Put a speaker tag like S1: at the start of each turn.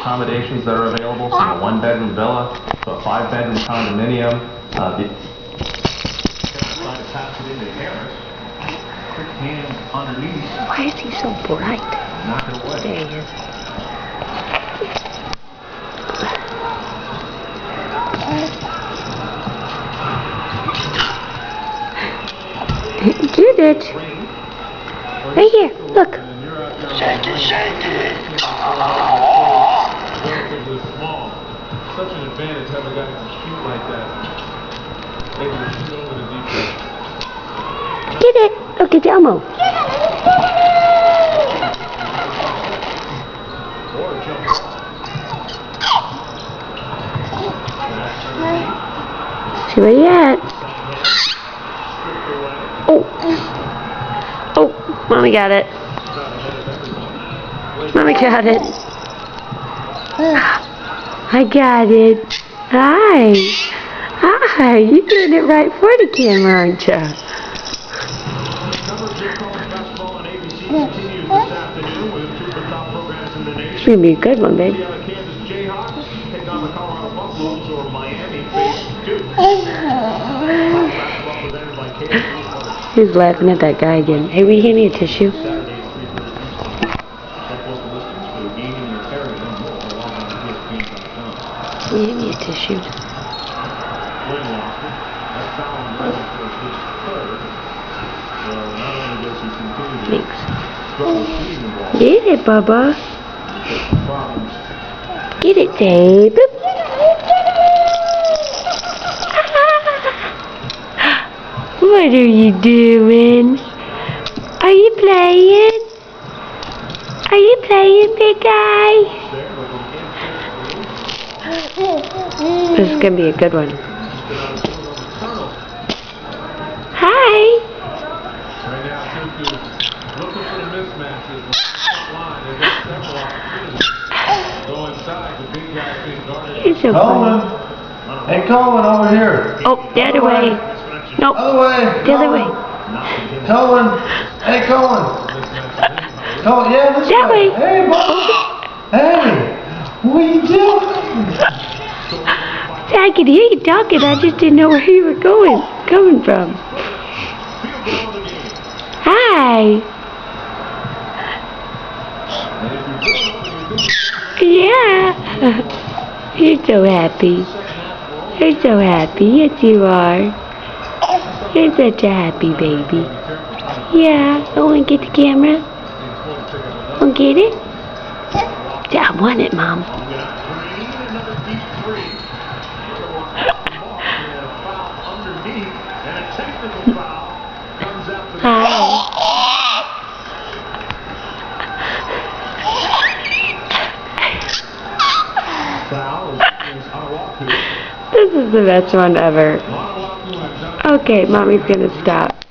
S1: accommodations that are available, from a one-bedroom villa to a 5-bedroom condominium.
S2: Why is he so bright?
S1: Knock it away.
S2: There he is. Get it. Right here, look.
S3: Shake it, shake it.
S1: Relatively small. Such an advantage having a guy who can shoot like that. Able to shoot over the defense.
S2: Get it. Look at Elmo.
S1: Or jump.
S2: See where you at. Oh. Oh, Mommy got it. Mommy got it. I got it. Hi. Hi. You're doing it right for the camera, aren't you? It's going to be a good one, babe. He's laughing at that guy again. Hey, will you hand me a tissue? Will you hand me a tissue? Thanks. Get it, Bubba. Get it, babe. What are you doing? Are you playing? Are you playing, big guy? This is going to be a good one. Hi. You're so
S3: Coleman. Hey, Coleman, over here.
S2: Oh, the other way. Nope.
S3: Other way.
S2: The other way.
S3: Coleman. Hey, Coleman. Coleman, yeah, this
S2: That way.
S3: Hey, boy. Hey, what are you doing?
S2: I could hear you talking. I just didn't know where you were coming from. Hi. Yeah. You're so happy. You're so happy. Yes, you are. You're such a happy baby. Yeah. I want to get the camera. Want to get it? Yeah, I want it, Mom. Hi. This is the best one ever. Okay, Mommy's gonna stop.